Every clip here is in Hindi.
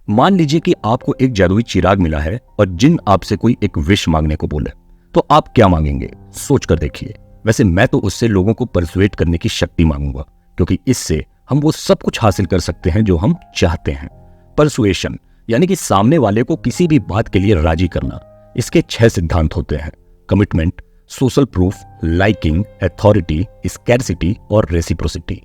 मान लीजिए कि आपको एक जादुई चिराग मिला है और जिन आपसे कोई एक विश मांगने को बोले, तो आप क्या मांगेंगे? सोच कर देखिए। वैसे मैं तो उससे लोगों को परसुएट करने की शक्ति मांगूंगा, क्योंकि इससे हम वो सब कुछ हासिल कर सकते हैं जो हम चाहते हैं। परसुएशन यानी कि सामने वाले को किसी भी बात के लिए राजी करना। इसके 6 सिद्धांत होते हैं: commitment, social proof, liking, authority, scarcity और रेसिप्रोसिटी।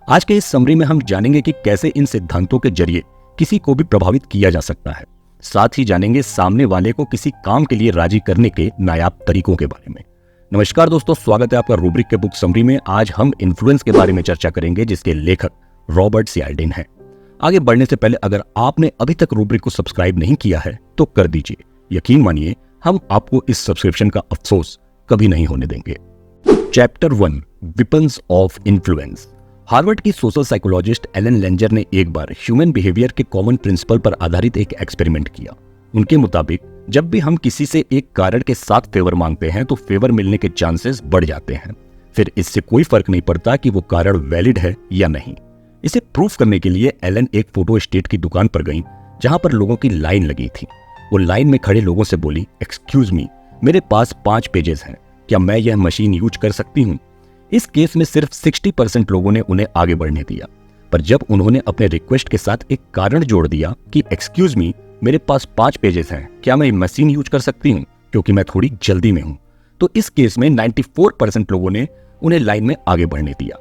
आज के इस समरी में हम जानेंगे कि कैसे इन सिद्धांतों के जरिए किसी को भी प्रभावित किया जा सकता है। साथ ही जानेंगे सामने वाले को किसी काम के लिए राजी करने के नायाब तरीकों के बारे में। नमस्कार दोस्तों, स्वागत है आपका रूब्रिक के बुक समरी में। आज हम इन्फ्लुएंस के बारे में चर्चा करेंगे, जिसके लेखक रॉबर्ट सियाल्डिन हैं। आगे बढ़ने से पहले अगर आपने अभी तक रूब्रिक को सब्सक्राइब नहीं किया है तो कर दीजिए। यकीन मानिए, हम आपको इस सब्सक्रिप्शन का अफसोस कभी नहीं होने देंगे। Chapter 1, weapons of influence. Harvard की सोशल साइकोलॉजिस्ट एलन लेंजर ने एक बार ह्यूमन बिहेवियर के कॉमन प्रिंसिपल पर आधारित एक एक्सपेरिमेंट किया। उनके मुताबिक जब भी हम किसी से एक कारण के साथ फेवर मांगते हैं तो फेवर मिलने के चांसेस बढ़ जाते हैं। फिर इससे कोई फर्क नहीं पड़ता कि वो कारण वैलिड है या नहीं। इसे प्रूफ करने के लिए एलन एक फोटो स्टेट की दुकान पर गई, जहां पर लोगों की लाइन लगी थी। वो लाइन में खड़े लोगों से बोली, एक्सक्यूज मी, मेरे पास 5 पेजेस हैं, क्या मैं यह मशीन यूज कर सकती हूँ? इस केस में सिर्फ 60% लोगों ने उन्हें आगे बढ़ने दिया। पर जब उन्होंने अपने रिक्वेस्ट के साथ एक कारण जोड़ दिया कि एक्सक्यूज मी, मेरे पास 5 पेजेस हैं, क्या मैं मशीन यूज कर सकती हूँ क्योंकि मैं थोड़ी जल्दी में हूँ, तो इस केस में 94% लोगों ने उन्हें लाइन में आगे बढ़ने दिया।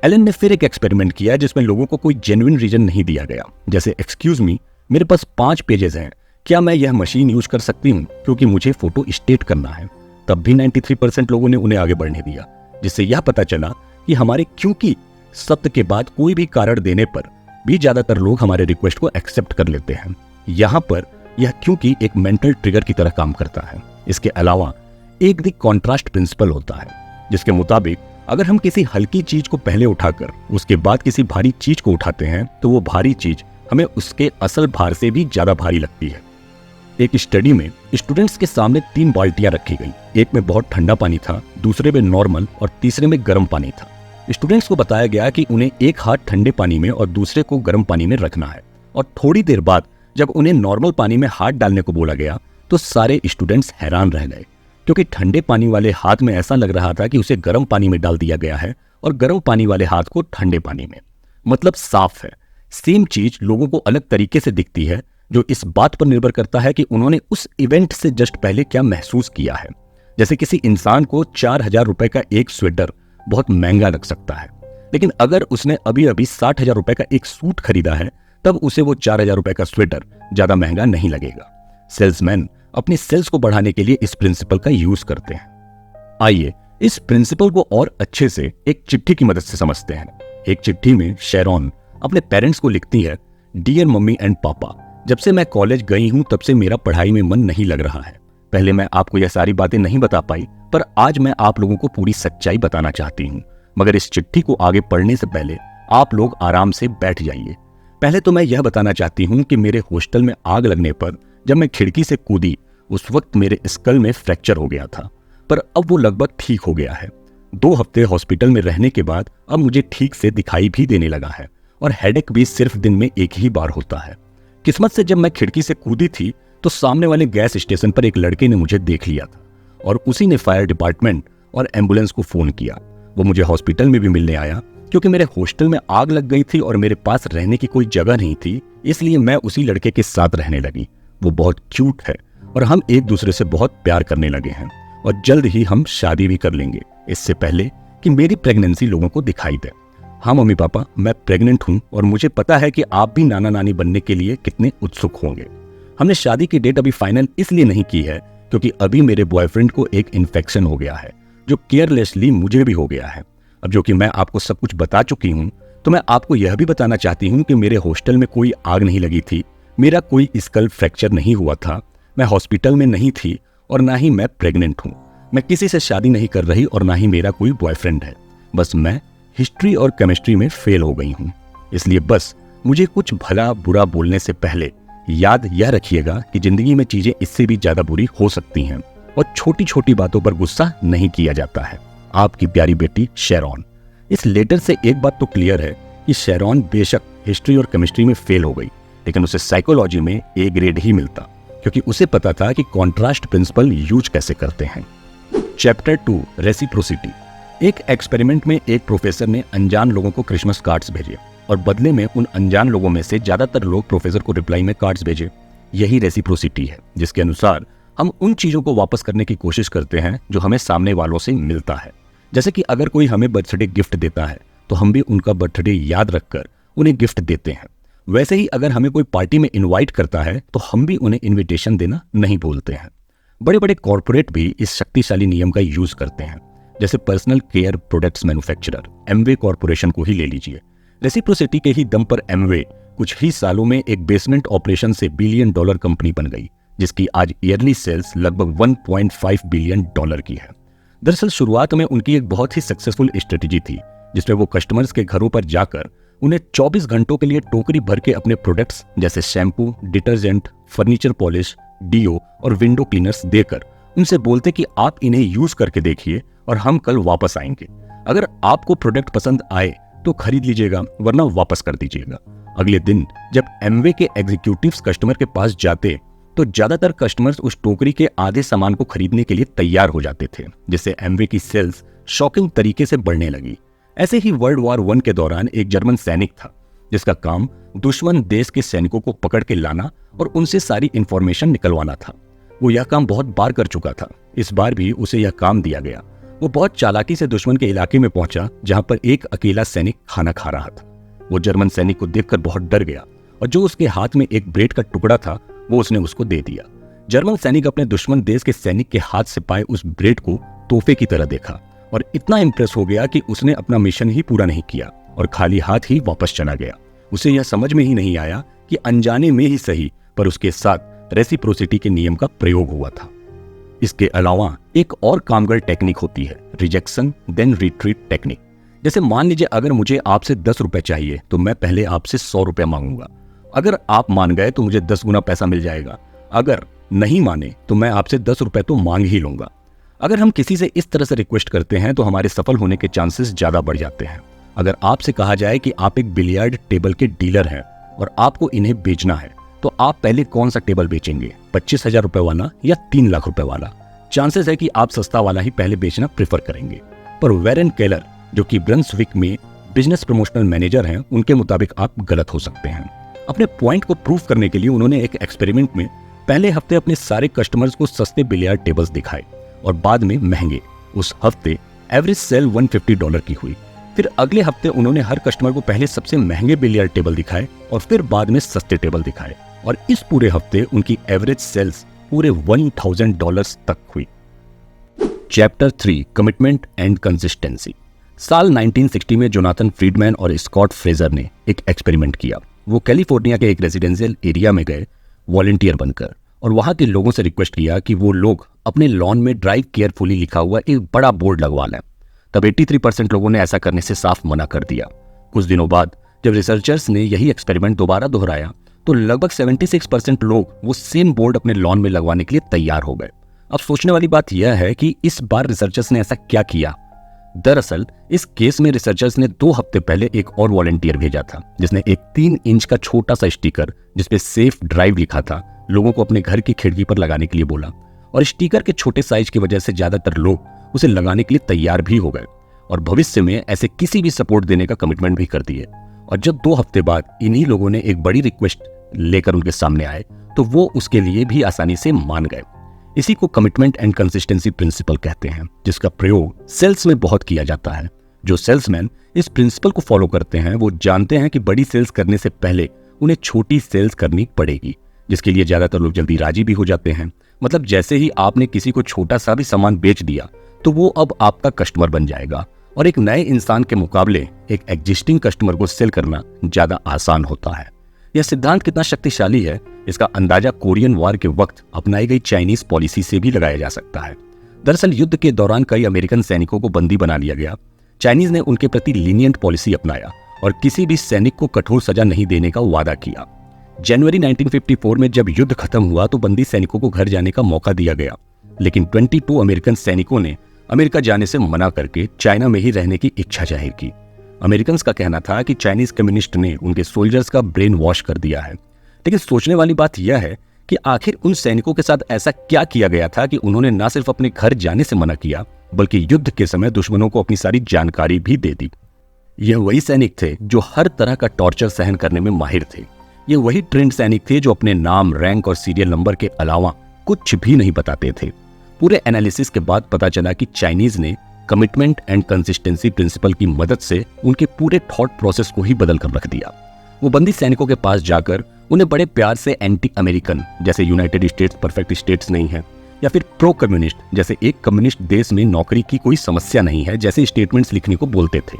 एलन ने फिर एक एक्सपेरिमेंट किया जिसमें लोगों को कोई जेन्युइन रीजन नहीं दिया गया, जैसे एक्सक्यूज मी, मेरे पास 5 पेजेस हैं, क्या मैं यह मशीन यूज कर सकती हूँ क्योंकि मुझे फोटो स्टेट करना है। तब भी 93% लोगों ने उन्हें आगे बढ़ने दिया, जिससे यह पता चला कि हमारे क्योंकि शब्द के बाद कोई भी कारण देने पर भी ज्यादातर लोग हमारे रिक्वेस्ट को एक्सेप्ट कर लेते हैं। यहाँ पर यह क्योंकि एक मेंटल ट्रिगर की तरह काम करता है। इसके अलावा एक दी कॉन्ट्रास्ट प्रिंसिपल होता है, जिसके मुताबिक अगर हम किसी हल्की चीज को पहले उठाकर उसके बाद किसी भारी चीज को उठाते हैं तो वो भारी चीज हमें उसके असल भार से भी ज्यादा भारी लगती है। एक स्टडी में स्टूडेंट्स के सामने 3 बाल्टियां रखी गई। एक में बहुत ठंडा पानी था, दूसरे में नॉर्मल और तीसरे में गर्म पानी था। स्टूडेंट्स को बताया गया कि उन्हें एक हाथ ठंडे पानी में और दूसरे को गर्म पानी में रखना है, और थोड़ी देर बाद जब उन्हें नॉर्मल पानी में हाथ डालने को बोला गया तो सारे स्टूडेंट्स हैरान रह गए, क्योंकि ठंडे पानी वाले हाथ में ऐसा लग रहा था कि उसे गर्म पानी में डाल दिया गया है और गर्म पानी वाले हाथ को ठंडे पानी में। मतलब साफ है, सेम चीज लोगों को अलग तरीके से दिखती है, जो इस बात पर निर्भर करता है कि उन्होंने उस इवेंट से जस्ट पहले क्या महसूस किया है। जैसे किसी इंसान को 4000 रुपए का एक स्वेटर बहुत महंगा लग सकता है, लेकिन अगर उसने अभी अभी 60,000 रुपए का एक सूट खरीदा है, तब उसे वो 4000 रुपए का स्वेटर ज्यादा महंगा नहीं लगेगा। सेल्समैन अपनी सेल्स को बढ़ाने के लिए इस प्रिंसिपल का यूज करते हैं। आइए इस प्रिंसिपल को और अच्छे से एक चिट्ठी की मदद से समझते हैं। एक चिट्ठी में शेरॉन अपने पेरेंट्स को लिखती है, डियर मम्मी एंड पापा, जब से मैं कॉलेज गई हूं तब से मेरा पढ़ाई में मन नहीं लग रहा है। पहले मैं आपको यह सारी बातें नहीं बता पाई, पर आज मैं आप लोगों को पूरी सच्चाई बताना चाहती हूँ। मगर इस चिट्ठी को आगे पढ़ने से पहले आप लोग आराम से बैठ जाइए। पहले तो मैं यह बताना चाहती हूँ कि मेरे हॉस्टल में आग लगने पर जब मैं खिड़की से कूदी, उस वक्त मेरे स्कल में फ्रैक्चर हो गया था, पर अब वो लगभग ठीक हो गया है। 2 हफ्ते हॉस्पिटल में रहने के बाद अब मुझे ठीक से दिखाई भी देने लगा है, और हेडेक भी सिर्फ दिन में एक ही बार होता है। किस्मत से जब मैं खिड़की से कूदी थी तो सामने वाले गैस स्टेशन पर एक लड़के ने मुझे देख लिया था, और उसी ने फायर डिपार्टमेंट और एम्बुलेंस को फोन किया। वो मुझे हॉस्पिटल में भी मिलने आया, क्योंकि मेरे हॉस्टल में आग लग गई थी और मेरे पास रहने की कोई जगह नहीं थी, इसलिए मैं उसी लड़के के साथ रहने लगी। वो बहुत क्यूट है और हम एक दूसरे से बहुत प्यार करने लगे हैं, और जल्द ही हम शादी भी कर लेंगे, इससे पहले कि मेरी प्रेगनेंसी लोगों को दिखाई दे। हाँ मम्मी पापा, मैं प्रेग्नेंट हूँ और मुझे पता है कि आप भी नाना नानी बनने के लिए कितने उत्सुक होंगे। हमने शादी की डेट अभी फाइनल इसलिए नहीं की है क्योंकि अभी मेरे बॉयफ्रेंड को एक इन्फेक्शन हो गया है, जो केयरलेसली मुझे भी हो गया है। अब जो कि मैं आपको सब कुछ बता चुकी हूँ, तो मैं आपको यह भी बताना चाहती हूँ कि मेरे हॉस्टल में कोई आग नहीं लगी थी, मेरा कोई स्कल फ्रैक्चर नहीं हुआ था, मैं हॉस्पिटल में नहीं थी, और ना ही मैं प्रेग्नेंट हूँ। मैं किसी से शादी नहीं कर रही और ना ही मेरा कोई बॉयफ्रेंड है। बस मैं हिस्ट्री और केमिस्ट्री में फेल हो गई हूँ। इसलिए बस मुझे कुछ भला बुरा बोलने से पहले याद यह रखिएगा कि जिंदगी में चीजें इससे भी ज्यादा बुरी हो सकती हैं, और छोटी छोटी बातों पर गुस्सा नहीं किया जाता है। आपकी प्यारी बेटी शेरॉन। इस लेटर से एक बात तो क्लियर है कि शेरॉन बेशक हिस्ट्री और केमिस्ट्री में फेल हो गई, लेकिन उसे साइकोलॉजी में ए ग्रेड ही मिलता, क्योंकि उसे पता था कि कॉन्ट्रास्ट प्रिंसिपल यूज कैसे करते हैं। Chapter 2 reciprocity. एक एक्सपेरिमेंट में एक प्रोफेसर ने अनजान लोगों को क्रिसमस कार्ड्स भेजे और बदले में उन अनजान लोगों में से ज्यादातर लोग प्रोफेसर को रिप्लाई में कार्ड्स भेजे। यही रेसिप्रोसिटी है, जिसके अनुसार हम उन चीजों को वापस करने की कोशिश करते हैं जो हमें सामने वालों से मिलता है। जैसे कि अगर कोई हमें बर्थडे गिफ्ट देता है तो हम भी उनका बर्थडे याद रखकर उन्हें गिफ्ट देते हैं। वैसे ही अगर हमें कोई पार्टी में इनवाइट करता है तो हम भी उन्हें इनविटेशन देना नहीं भूलते हैं। बड़े बड़े कॉर्पोरेट भी इस शक्तिशाली नियम का यूज करते हैं। जैसे personal care products manufacturer Amway corporation को ही ले लीजिए। रेसिप्रोसिटी के ही दम पर एमवे कुछ ही सालों में एक बेसमेंट ऑपरेशन से $1 बिलियन कंपनी बन गई, जिसकी आज ईयरली सेल्स लगभग $1.5 बिलियन की है। दरअसल शुरुआत में उनकी एक बहुत ही सक्सेसफुल स्ट्रेटेजी थी, जिसमें वो कस्टमर्स के घरों पर जाकर उन्हें 24 घंटों के लिए टोकरी भर के अपने प्रोडक्ट्स जैसे shampoo, detergent, furniture polish, deo और विंडो क्लीनर्स देकर उनसे बोलते कि आप इन्हें यूज करके देखिए और हम कल वापस आएंगे। अगर आपको प्रोडक्ट पसंद आए तो खरीद लीजिएगा, वरना वापस कर दीजिएगा। अगले दिन जब एमवे के एग्जीक्यूटिव्स कस्टमर के पास जाते तो ज्यादातर कस्टमर्स उस टोकरी के आधे सामान को खरीदने के लिए तैयार हो जाते थे, जिससे एमवे की सेल्स शॉकिंग तरीके से बढ़ने लगी। ऐसे ही वर्ल्ड वॉर 1 के दौरान एक जर्मन सैनिक था, जिसका काम दुश्मन देश के सैनिकों को पकड़ के लाना और उनसे सारी इंफॉर्मेशन निकलवाना था। वो यह काम बहुत बार कर चुका था, इस बार भी उसे यह काम दिया गया। वो बहुत चालाकी से दुश्मन के इलाके में पहुंचा, जहां पर एक अकेला सैनिक खाना खा रहा था। वो जर्मन सैनिक को देखकर बहुत डर गया और जो उसके हाथ में एक ब्रेड का टुकड़ा था वो उसने उसको दे दिया। जर्मन सैनिक अपने दुश्मन देश के सैनिक के हाथ से पाए उस ब्रेड को तोहफे की तरह देखा और इतना इंप्रेस हो गया कि उसने अपना मिशन ही पूरा नहीं किया और खाली हाथ ही वापस चला गया। उसे यह समझ में ही नहीं आया कि अनजाने में ही सही, पर उसके साथ रेसिप्रोसिटी के नियम का प्रयोग हुआ था। इसके अलावा एक और कामगर टेक्निक होती है, रिजेक्शन देन रिट्रीट टेक्निक। जैसे मान लीजिए अगर मुझे आपसे 10 रुपए चाहिए तो मैं पहले आपसे 100 रुपए मांगूंगा। अगर आप मान गए तो मुझे 10 गुना पैसा मिल जाएगा। अगर नहीं माने तो मैं आपसे 10 रुपए तो मांग ही लूंगा। अगर हम किसी से इस तरह से रिक्वेस्ट करते हैं तो हमारे सफल होने के चांसेस ज्यादा बढ़ जाते हैं। अगर आपसे कहा जाए कि आप एक बिलियर्ड टेबल के डीलर हैं और आपको इन्हें बेचना है, तो आप पहले कौन सा टेबल बेचेंगे, 25,000 रुपए वाला या 3 लाख रुपए वाला? चांसेस है कि आप सस्ता वाला ही पहले बेचना प्रेफर करेंगे। पर वेरेन केलर, जो कि ब्रंसविक में बिजनेस प्रमोशनल मैनेजर हैं, उनके मुताबिक आप गलत हो सकते हैं। अपने पॉइंट को प्रूव करने के लिए उन्होंने एक एक्सपेरिमेंट में पहले हफ्ते अपने सारे कस्टमर्स को सस्ते बिलियर्ड टेबल्स दिखाए और बाद में महंगे। उस हफ्ते एवरेज सेल $150 की हुई। फिर अगले हफ्ते उन्होंने हर कस्टमर को पहले सबसे महंगे बिलियर्ड टेबल दिखाए और फिर बाद में सस्ते टेबल दिखाए, और इस पूरे हफ्ते उनकी एवरेज सेल्स पूरे $1,000 तक हुई। Chapter 3 commitment and consistency. साल 1960 में जोनाथन फ्रीडमैन और स्कॉट फ्रेजर ने एक एक्सपेरिमेंट किया। वो कैलिफोर्निया के एक रेजिडेंशियल एरिया में गए वॉलंटियर बनकर और वहां के लोगों से रिक्वेस्ट किया कि वो लोग अपने लॉन में ड्राइव केयरफुली लिखा हुआ एक बड़ा बोर्ड लगवा लें। तब 83% लोगों ने ऐसा करने से साफ मना कर दिया। कुछ दिनों बाद जब रिसर्चर्स ने यही एक्सपेरिमेंट दोबारा दोहराया तो लगभग 76% लोग वो सेम बोर्ड अपने लॉन में लगवाने के लिए तैयार हो गए। अब सोचने वाली बात यह है कि इस बार रिसर्चर्स ने ऐसा क्या किया। दरअसल इस केस में रिसर्चर्स ने 2 हफ्ते पहले एक और वॉलंटियर भेजा था, जिसने एक 3 इंच का छोटा सा स्टिकर जिसपे सेफ ड्राइव लिखा था लोगों को अपने घर की खिड़की पर लगाने के लिए बोला, और स्टिकर के छोटे साइज की वजह से ज्यादातर लोग उसे लगाने के लिए तैयार भी हो गए और भविष्य में ऐसे किसी भी सपोर्ट देने का कमिटमेंट भी कर दिए। और जब 2 हफ्ते बाद इन्हीं लोगों ने एक बड़ी रिक्वेस्ट लेकर उनके सामने आए तो वो उसके लिए भी आसानी से मान गए। इसी को कमिटमेंट एंड कंसिस्टेंसी प्रिंसिपल कहते हैं, जिसका प्रयोग सेल्स में बहुत किया जाता है। जो सेल्समैन इस प्रिंसिपल को फॉलो करते हैं वो जानते हैं कि बड़ी सेल्स करने से पहले उन्हें छोटी सेल्स करनी पड़ेगी, जिसके लिए ज्यादातर लोग जल्दी राजी भी हो जाते हैं। मतलब जैसे ही आपने किसी को छोटा सा भी सामान बेच दिया तो वो अब आपका कस्टमर बन जाएगा, और एक नए इंसान के मुकाबले एक एग्जिस्टिंग कस्टमर को सेल करना ज्यादा आसान होता है। यह सिद्धांत कितना शक्तिशाली है इसका अंदाजा कोरियन वॉर के वक्त अपनाई गई चाइनीज पॉलिसी से भी लगाया जा सकता है। दरअसल युद्ध के दौरान कई अमेरिकन सैनिकों को बंदी बना लिया गया। चाइनीज ने उनके प्रति लीनियंट पॉलिसी अपनाया और किसी भी सैनिक को कठोर सजा नहीं देने का वादा किया। जनवरी 1954 में जब युद्ध खत्म हुआ तो बंदी सैनिकों को घर जाने का मौका दिया गया, लेकिन 22 अमेरिकन सैनिकों ने अमेरिका जाने से मना करके चाइना में ही रहने की इच्छा जाहिर की। अमेरिकन का कहना था कि चाइनीज कम्युनिस्ट ने उनके सोल्जर्स का ब्रेन वॉश कर दिया है, लेकिन सोचने वाली बात यह है कि आखिर उन सैनिकों के साथ ऐसा क्या किया गया था कि उन्होंने न सिर्फ अपने घर जाने से मना किया, बल्कि युद्ध के समय दुश्मनों को अपनी सारी जानकारी भी दे दी। यह वही सैनिक थे जो हर तरह का टॉर्चर सहन करने में माहिर थे। ये वही ट्रेंड सैनिक थे जो अपने नाम, रैंक और सीरियल नंबर के अलावा कुछ भी नहीं बताते थे। पूरे एनालिसिस के बाद पता चला कि चाइनीज ने कमिटमेंट एंड कंसिस्टेंसी प्रिंसिपल की मदद से उनके पूरे थॉट प्रोसेस को ही बदल कर रख दिया। वो बंदी सैनिकों के पास जाकर उन्हें बड़े प्यार से एंटी अमेरिकन, जैसे यूनाइटेड स्टेट्स परफेक्ट स्टेट्स नहीं है, या फिर प्रो कम्युनिस्ट, जैसे एक कम्युनिस्ट देश में नौकरी की कोई समस्या नहीं है, जैसे स्टेटमेंट्स लिखने को बोलते थे।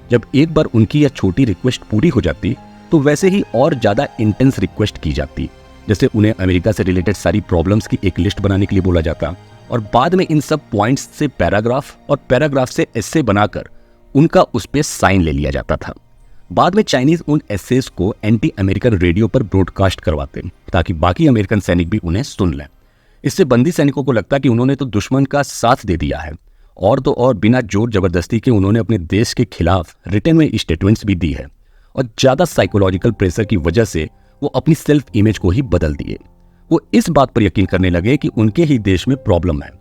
जब एक बार उनकी यह छोटी रिक्वेस्ट पूरी हो जाती तो वैसे ही और ज्यादा इंटेंस रिक्वेस्ट की जाती, जैसे उन्हें अमेरिका से रिलेटेड सारी प्रॉब्लम्स की एक लिस्ट बनाने के लिए बोला जाता और बाद में इन सब पॉइंट्स से पैराग्राफ और पैराग्राफ से एस्से बनाकर उनका उस पे साइन ले लिया जाता था। बाद में चाइनीज उन एस्सेस को एंटी अमेरिकन रेडियो पर ब्रॉडकास्ट करवाते ताकि बाकी अमेरिकन सैनिक भी उन्हें सुन लें। इससे बंदी सैनिकों को लगता कि उन्होंने तो दुश्मन का साथ दे दिया है, और तो और बिना जोर जबरदस्ती के उन्होंने अपने देश के खिलाफ रिटर्न में स्टेटमेंट्स भी दी है, और ज्यादा साइकोलॉजिकल प्रेशर की वजह से वो अपनी सेल्फ इमेज को ही बदल दिए। वो इस बात पर यकीन करने लगे कि उनके ही देश में प्रॉब्लम है,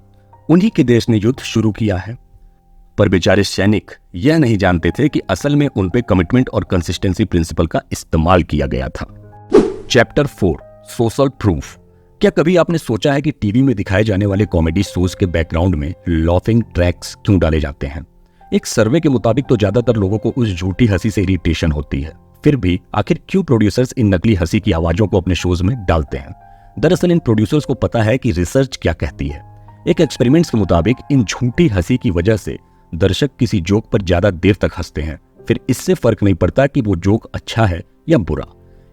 उन्हीं के देश ने युद्ध शुरू किया है। पर बेचारे सैनिक यह नहीं जानते थे कि असल में उन पे कमिटमेंट और कंसिस्टेंसी प्रिंसिपल का इस्तेमाल किया गया था। Chapter 4, social proof. क्या कभी आपने सोचा है कि टीवी में दिखाए जाने वाले कॉमेडी शोज के बैकग्राउंड में लॉफिंग ट्रैक्स क्यों डाले जाते हैं? एक सर्वे के मुताबिक तो ज्यादातर लोगों को उस झूठी हंसी से इरिटेशन होती है। फिर भी आखिर क्यों प्रोड्यूसर्स इन नकली हंसी की आवाजों को अपने शोज में डालते हैं? दरअसल इन प्रोड्यूसर्स को पता है कि रिसर्च क्या कहती है। एक एक्सपेरिमेंट्स के मुताबिक इन झूठी हंसी की वजह से दर्शक किसी जोक पर ज्यादा देर तक हंसते हैं, फिर इससे फर्क नहीं पड़ता कि वो जोक अच्छा है या बुरा।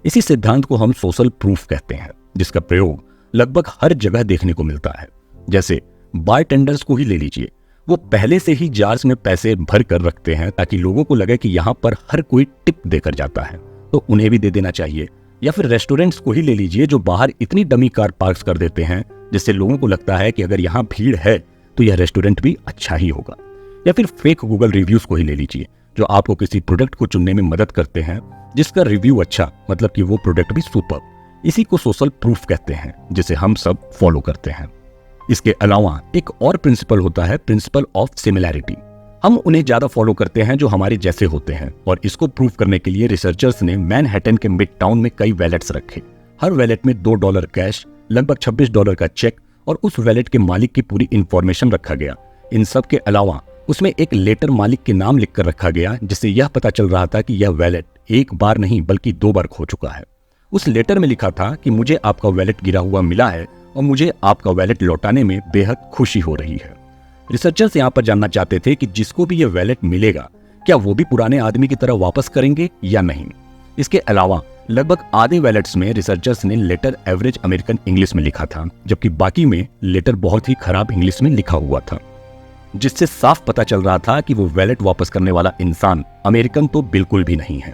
इसी सिद्धांत को हम सोशल प्रूफ कहते हैं, जिसका प्रयोग लगभग हर जगह देखने को मिलता है। जैसे बारटेंडर्स को ही ले लीजिए, वो पहले से ही जार्स में पैसे भर कर रखते हैं ताकि लोगों को लगे कि यहाँ पर हर कोई टिप देकर जाता है, तो उन्हें भी दे देना चाहिए। या फिर रेस्टोरेंट्स को ही ले लीजिए, जो बाहर इतनी डमी कार पार्क कर देते हैं जिससे लोगों को लगता है कि अगर यहाँ भीड़ है तो यह रेस्टोरेंट भी अच्छा ही होगा। या फिर फेक गूगल रिव्यूज को ही ले लीजिए, जो आपको किसी प्रोडक्ट को चुनने में मदद करते हैं, जिसका रिव्यू अच्छा मतलब कि वो प्रोडक्ट भी सुपर। इसी को सोशल प्रूफ कहते हैं, जिसे हम सब फॉलो करते हैं। इसके अलावा एक और प्रिंसिपल होता है, प्रिंसिपल ऑफ सिमिलैरिटी। हम उन्हें ज्यादा फॉलो करते हैं जो हमारे जैसे होते हैं, और इसको प्रूफ करने के लिए रिसर्चर्स ने मैनहट्टन के मिड टाउन में कई वैलेट्स रखे। हर वैलेट में $2 कैश, लगभग $26 का चेक और उस वैलेट के मालिक की पूरी इंफॉर्मेशन रखा गया। इन सब के अलावा उसमें एक लेटर मालिक के नाम लिखकर रखा गया, जिससे यह पता चल रहा था कि यह वैलेट एक बार नहीं बल्कि 2 बार खो चुका है। उस लेटर में लिखा था कि मुझे आपका वैलेट गिरा हुआ मिला है और मुझे आपका वैलेट लौटाने में बेहद खुशी हो रही है। रिसर्चर्स यहाँ पर जानना चाहते थे कि जिसको भी यह वैलेट मिलेगा, क्या वो भी पुराने आदमी की तरह वापस करेंगे या नहीं। इसके अलावा लगभग आधे वैलेट्स में रिसर्चर्स ने लेटर एवरेज अमेरिकन इंग्लिश में लिखा था, जबकि बाकी में लेटर बहुत ही खराब इंग्लिश में लिखा हुआ था, जिससे साफ पता चल रहा था कि वो वैलेट वापस करने वाला इंसान अमेरिकन तो बिल्कुल भी नहीं है।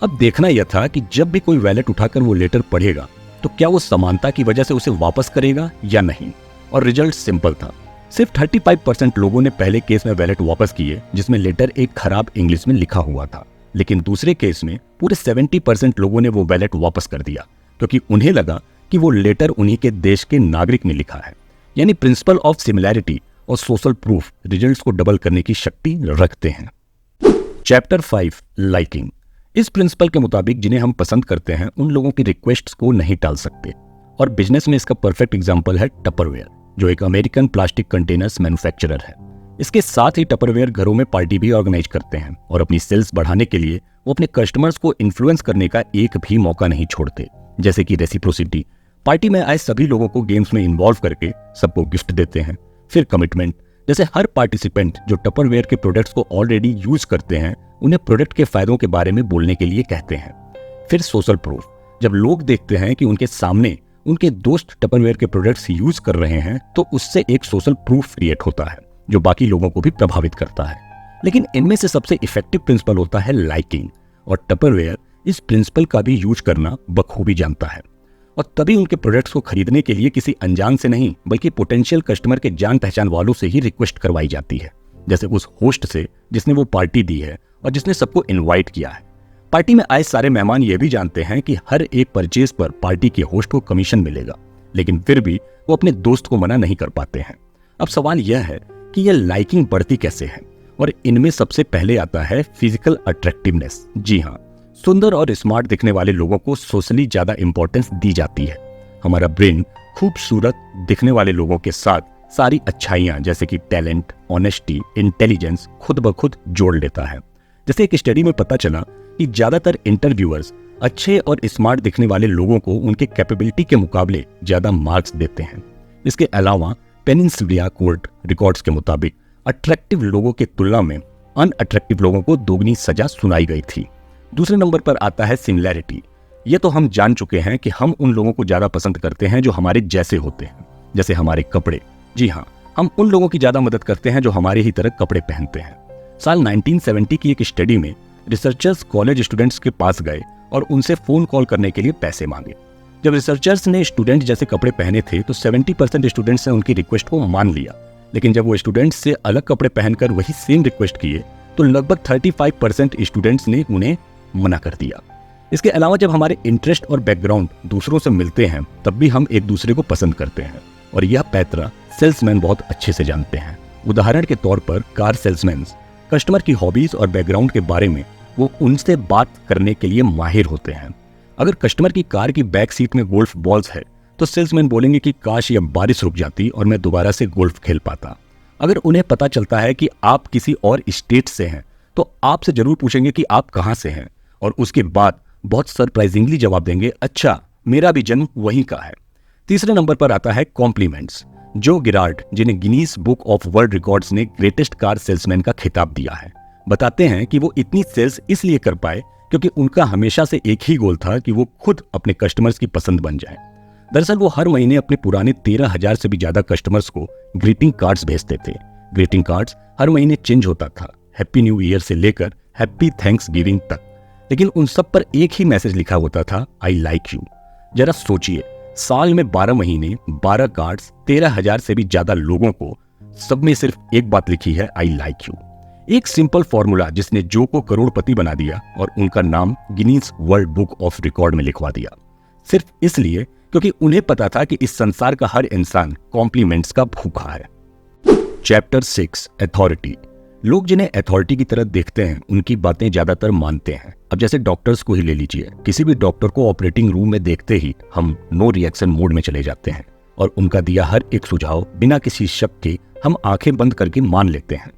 अब देखना यह था कि जब भी कोई वैलेट उठाकर वो लेटर पढ़ेगा तो क्या वो समानता की वजह से उसे वापस करेगा या नहीं। और रिजल्ट सिंपल था, सिर्फ 35% लोगों ने पहले केस में वैलेट वापस किए जिसमें लेटर एक खराब इंग्लिश में लिखा हुआ था, लेकिन दूसरे केस में पूरे 70% लोगों ने वो वैलेट वापस कर दिया, क्योंकि उन्हें लगा कि वो लेटर उन्हीं के देश के नागरिक ने लिखा है। यानी प्रिंसिपल ऑफ सिमिलैरिटी और सोशल प्रूफ रिजल्ट्स को डबल करने की शक्ति रखते हैं। Chapter 5, liking. इस प्रिंसिपल के मुताबिक जिन्हें हम पसंद करते हैं उन लोगों की रिक्वेस्ट्स को नहीं टाल सकते, और बिजनेस में इसका परफेक्ट एग्जांपल है टपरवेयर, जो एक अमेरिकन प्लास्टिक कंटेनर्स मैन्युफैक्चरर है। इसके साथ ही टपरवेयर घरों में पार्टी भी ऑर्गेनाइज करते हैं, और अपनी सेल्स बढ़ाने के लिए वो अपने कस्टमर्स को इन्फ्लुएंस करने का एक भी मौका नहीं छोड़ते, जैसे कि रेसिप्रोसिटी, पार्टी में आए सभी लोगों को गेम्स में इन्वॉल्व करके सबको गिफ्ट देते हैं। फिर कमिटमेंट, जैसे हर पार्टिसिपेंट जो टपरवेयर के प्रोडक्ट्स को ऑलरेडी यूज करते हैं उन्हें प्रोडक्ट के फायदों के बारे में बोलने के लिए कहते हैं। फिर सोशल प्रूफ, जब लोग देखते हैं कि उनके सामने उनके दोस्त टपरवेयर के प्रोडक्ट्स यूज कर रहे हैं तो उससे एक सोशल प्रूफ क्रिएट होता है जो बाकी लोगों को भी प्रभावित करता है। लेकिन इनमें से सबसे इफेक्टिव प्रिंसिपल होता है लाइकिंग, और टपरवेयर इस प्रिंसिपल का भी यूज करना बखूबी जानता है, और तभी उनके प्रोडक्ट्स को खरीदने के लिए किसी अनजान से नहीं बल्कि पोटेंशियल कस्टमर के जान पहचान वालों से ही रिक्वेस्ट करवाई जाती है, जैसे उस होस्ट से जिसने वो पार्टी दी है और जिसने सबको इनवाइट किया है। पार्टी में आए सारे मेहमान ये भी जानते हैं कि हर एक परचेज पर पार्टी के होस्ट को कमीशन मिलेगा, लेकिन फिर भी वो अपने दोस्त को मना नहीं कर पाते हैं। अब सवाल यह है कि यह लाइकिंग बढ़ती कैसे है, और इनमें सबसे पहले आता है फिजिकल अट्रैक्टिवनेस। जी हाँ, सुंदर और स्मार्ट दिखने वाले लोगों को सोशली ज्यादा इंपॉर्टेंस दी जाती है। हमारा ब्रेन खूबसूरत दिखने वाले लोगों के साथ सारी अच्छाइयां जैसे कि टैलेंट, ऑनेस्टी, इंटेलिजेंस खुद ब खुद जोड़ लेता है। जैसे एक स्टडी में पता चला कि ज्यादातर इंटरव्यूअर्स अच्छे और स्मार्ट दिखने वाले लोगों को उनके कैपेबिलिटी के मुकाबले ज्यादा मार्क्स देते हैं। इसके अलावा पेनिनसुला कोर्ट रिकॉर्ड्स के मुताबिक अट्रैक्टिव लोगों की तुलना में अनअट्रैक्टिव लोगों को दोगुनी सजा सुनाई गई थी। दूसरे नंबर पर आता है सिमिलैरिटी। ये तो हम जान चुके हैं कि हम उन लोगों को ज्यादा पसंद करते हैं जो हमारे जैसे होते हैं, जैसे हमारे कपड़े। जी हाँ, हम उन लोगों की ज्यादा मदद करते हैं जो हमारे ही तरह कपड़े पहनते हैं। साल 1970 की एक स्टडी में रिसर्चर्स कॉलेज स्टूडेंट्स के पास गए और उनसे फोन कॉल करने के लिए पैसे मांगे। जब रिसर्चर्स ने स्टूडेंट जैसे कपड़े पहने थे तो 70% स्टूडेंट्स ने उनकी रिक्वेस्ट को मान लिया, लेकिन जब वो स्टूडेंट्स से अलग कपड़े पहनकर वही सेम रिक्वेस्ट किए तो लगभग 35% स्टूडेंट्स ने उन्हें मना कर दिया। इसके अलावा जब हमारे इंटरेस्ट और बैकग्राउंड दूसरों से मिलते हैं तब भी हम एक दूसरे को पसंद करते हैं, और यह पैतरा सेल्समैन बहुत अच्छे से जानते हैं। उदाहरण के तौर पर कार सेल्समैन कस्टमर की हॉबीज और बैकग्राउंड के बारे में वो उनसे बात करने के लिए माहिर होते हैं। अगर कस्टमर की कार की बैक सीट में गोल्फ बॉल्स है तो सेल्समैन बोलेंगे कि काश यह बारिश रुक जाती और मैं दोबारा से गोल्फ खेल पाता। अगर उन्हें पता चलता है कि आप किसी और स्टेट से हैं तो आपसे जरूर पूछेंगे कि आप कहाँ से हैं, और उसके बाद बहुत सरप्राइजिंगली जवाब देंगे, अच्छा मेरा भी जन्म वहीं का है। तीसरे नंबर पर आता है कॉम्प्लीमेंट्स। जो गिरार्ड, जिन्हें Guinness book of world records ने ग्रेटेस्ट कार सेल्समैन का खिताब दिया है, बताते हैं कि वो इतनी सेल्स इसलिए कर पाए क्योंकि उनका हमेशा से एक ही गोल था कि वो खुद अपने कस्टमर्स की पसंद बन जाएं। दरअसल वो हर महीने अपने पुराने 13,000 से भी ज्यादा कस्टमर्स को ग्रीटिंग कार्ड्स भेजते थे। ग्रीटिंग कार्ड्स हर महीने चेंज होता था, हैप्पी न्यू ईयर से लेकर हैप्पी थैंक्स गिविंग तक, लेकिन उन सब पर एक ही मैसेज लिखा होता था, आई लाइक यू। जरा सोचिए, साल में 12 महीने 12 कार्ड्स 13,000 से भी ज्यादा लोगों को, सब में सिर्फ एक बात लिखी है, आई लाइक यू। एक सिंपल फॉर्मूला जिसने जो को करोड़पति बना दिया और उनका नाम Guinness world book of record में लिखवा दिया, सिर्फ इसलिए क्योंकि उन्हें पता था कि इस संसार का हर इंसान कॉम्प्लीमेंट्स का भूखा है। Chapter 6 authority. लोग जिन्हें अथॉरिटी की तरह देखते हैं उनकी बातें ज्यादातर मानते हैं। अब जैसे डॉक्टर्स को ही ले लीजिए, किसी भी डॉक्टर को ऑपरेटिंग रूम में देखते ही हम नो रिएक्शन मोड में चले जाते हैं और उनका दिया हर एक सुझाव बिना किसी शक के हम आंखें बंद करके मान लेते हैं,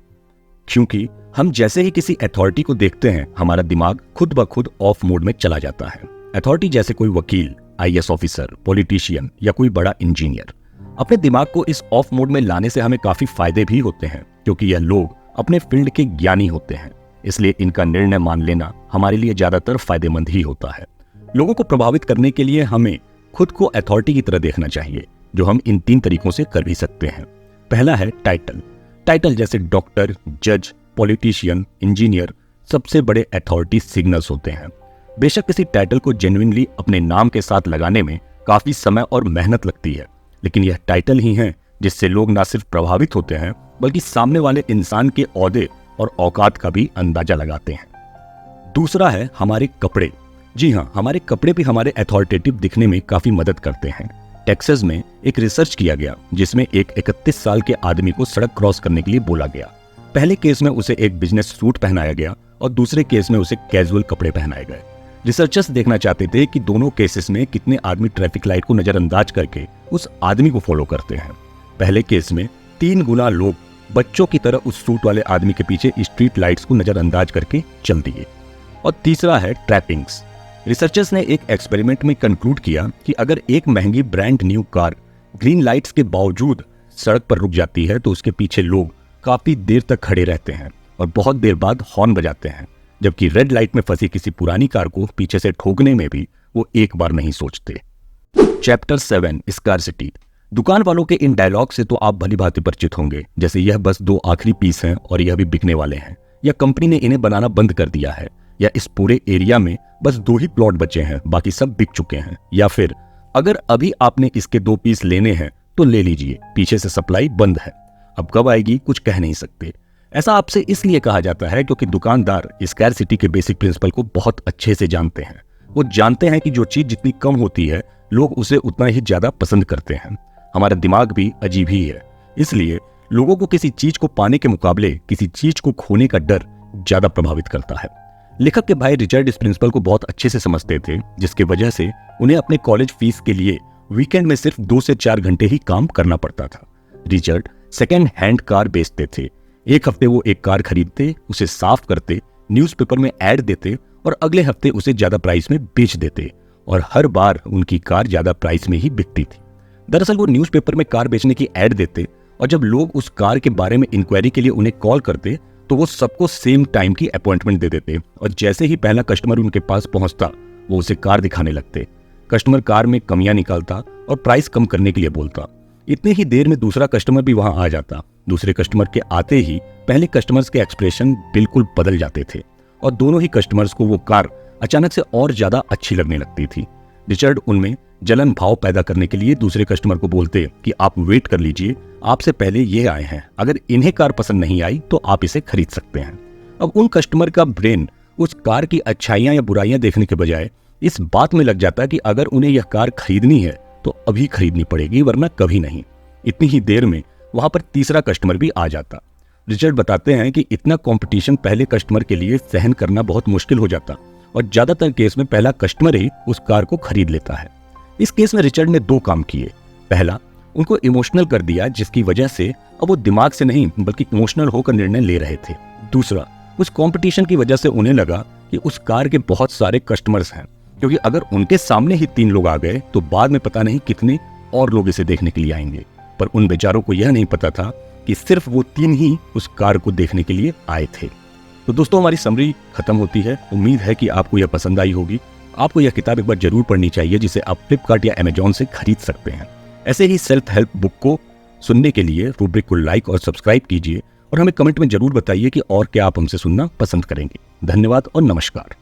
क्योंकि हम जैसे ही किसी अथॉरिटी को देखते हैं हमारा दिमाग खुद ब खुद ऑफ मोड में चला जाता है। अथॉरिटी जैसे कोई वकील, IAS ऑफिसर, पॉलिटिशियन या कोई बड़ा इंजीनियर। अपने दिमाग को इस ऑफ मोड में लाने से हमें काफी फायदे भी होते हैं, क्योंकि यह लोग अपने फील्ड के ज्ञानी होते हैं, इसलिए इनका निर्णय मान लेना हमारे लिए ज्यादातर फायदेमंद ही होता है। लोगों को प्रभावित करने के लिए हमें खुद को अथॉरिटी की तरह देखना चाहिए, जो हम इन 3 तरीकों से कर भी सकते हैं। पहला है टाइटल। टाइटल जैसे डॉक्टर, जज, पॉलिटिशियन, इंजीनियर सबसे बड़े अथॉरिटी सिग्नल्स होते हैं। बेशक किसी टाइटल को जेन्युइनली अपने नाम के साथ लगाने में काफी समय और मेहनत लगती है, लेकिन यह टाइटल ही है जिससे लोग न सिर्फ प्रभावित होते हैं बल्कि सामने वाले इंसान के ओहदे और औकात का भी अंदाजा लगाते हैं। दूसरा है हमारे कपड़े। जी हाँ, हमारे कपड़े भी हमारे अथॉरिटेटिव दिखने में काफी मदद करते हैं। टेक्सास में एक रिसर्च किया गया जिसमें एक 31 साल के आदमी को सड़क क्रॉस करने के लिए बोला गया। पहले केस में उसे एक बिजनेस सूट पहनाया गया और दूसरे केस में उसे कैजुअल कपड़े पहनाए गए। रिसर्चर्स देखना चाहते थे कि दोनों केसेस में कितने आदमी ट्रैफिक लाइट को नजरअंदाज करके उस आदमी को फॉलो करते हैं। पहले केस में 3 गुना लोग बच्चों की तरह उस सूट वाले आदमी के पीछे स्ट्रीट लाइट्स को नजरअंदाज करके चल दिए। और तीसरा है ट्रैपिंग्स। रिसर्चर्स ने एक एक्सपेरिमेंट में कंक्लूड किया कि अगर एक महंगी brand new car green lights के बावजूद सड़क पर रुक जाती है तो उसके पीछे लोग काफी देर तक खड़े रहते हैं और बहुत देर बाद हॉर्न बजाते हैं, जबकि रेड लाइट में फंसी किसी पुरानी कार को पीछे से ठोकने में भी वो एक बार नहीं सोचते। Chapter 7 scarcity. दुकान वालों के इन डायलॉग से तो आप भली भांति परिचित होंगे, जैसे यह बस 2 आखिरी पीस हैं और यह भी बिकने वाले हैं, या कंपनी ने इन्हें बनाना बंद कर दिया है, या इस पूरे एरिया में बस 2 ही प्लॉट बचे हैं, बाकी सब बिक चुके हैं, या फिर अगर अभी आपने इसके 2 पीस लेने हैं तो ले लीजिए, पीछे से सप्लाई बंद है, अब कब आएगी कुछ कह नहीं सकते। ऐसा आपसे इसलिए कहा जाता है क्योंकि दुकानदार स्कैरसिटी के बेसिक प्रिंसिपल को बहुत अच्छे से जानते हैं। वो जानते हैं कि जो चीज जितनी कम होती है लोग उसे उतना ही ज्यादा पसंद करते हैं। हमारा दिमाग भी अजीब ही है, इसलिए लोगों को किसी चीज को पाने के मुकाबले किसी चीज को खोने का डर ज्यादा प्रभावित करता है। लेखक के भाई रिचर्ड इस प्रिंसिपल को बहुत अच्छे से समझते थे, जिसकी वजह से उन्हें अपने कॉलेज फीस के लिए वीकेंड में सिर्फ 2 से 4 घंटे ही काम करना पड़ता था। रिचर्ड सेकेंड हैंड कार बेचते थे। एक हफ्ते वो एक कार खरीदते, उसे साफ करते, न्यूज़पेपर में ऐड देते और अगले हफ्ते उसे ज्यादा प्राइस में बेच देते, और हर बार उनकी कार ज्यादा प्राइस में ही बिकती थी। दरअसल वो न्यूज़पेपर में कार बेचने की ऐड देते, और जब लोग उस कार के बारे में इंक्वायरी के लिए उन्हें कॉल करते तो वो सबको सेम टाइम की अपॉइंटमेंट दे देते, और जैसे ही पहला कस्टमर उनके पास पहुंचता वो उसे कार दिखाने लगते। कस्टमर कार में कमियां निकालता और प्राइस कम करने के लिए बोलता। इतनी ही देर में दूसरा कस्टमर भी वहां आ जाता। दूसरे कस्टमर के आते ही पहले कस्टमर्स के एक्सप्रेशन बिल्कुल बदल जाते थे, और दोनों ही कस्टमर्स को वो कार अचानक से और ज्यादा अच्छी लगने लगती थी। रिचर्ड उनमें जलन भाव पैदा करने के लिए दूसरे कस्टमर को बोलते कि आप वेट कर लीजिए, आपसे पहले ये आए हैं, अगर इन्हें कार पसंद नहीं आई तो आप इसे खरीद सकते हैं। अब उन कस्टमर का ब्रेन उस कार की अच्छाइयां या बुराइयां देखने के बजाय इस बात में लग जाता कि अगर उन्हें यह कार खरीदनी है तो अभी खरीदनी पड़ेगी, वरना कभी नहीं। इतनी ही देर में वहां पर तीसरा कस्टमर भी आ जाता। रिचर्ड बताते हैं कि इतना कंपटीशन पहले कस्टमर के लिए सहन करना बहुत मुश्किल हो जाता, और ज्यादातर केस में पहला कस्टमर ही उस कार को खरीद लेता है। इस केस में रिचर्ड ने 2 काम किए। पहला, उनको इमोशनल कर दिया, जिसकी वजह से अब वो दिमाग से नहीं बल्कि इमोशनल होकर निर्णय ले रहे थे। दूसरा, उस कंपटीशन की वजह से उन्हें लगा कि उस कार के बहुत सारे कस्टमर्स हैं, क्योंकि अगर उनके सामने ही 3 लोग आ गए तो बाद में पता नहीं कितने और लोग इसे देखने के लिए आएंगे। पर उन बेचारों को यह नहीं पता था कि सिर्फ वो 3 ही उस कार को देखने के लिए आए थे। तो दोस्तों, हमारी समरी खत्म होती है। उम्मीद है कि आपको यह पसंद आई होगी। आपको यह किताब एक बार जरूर पढ़नी चाहिए, जिसे आप फ्लिपकार्ट या अमेजॉन से खरीद सकते हैं। ऐसे ही सेल्फ हेल्प बुक को सुनने के लिए रूब्रिक को लाइक और सब्सक्राइब कीजिए, और हमें कमेंट में जरूर बताइए कि और क्या आप हमसे सुनना पसंद करेंगे। धन्यवाद और नमस्कार।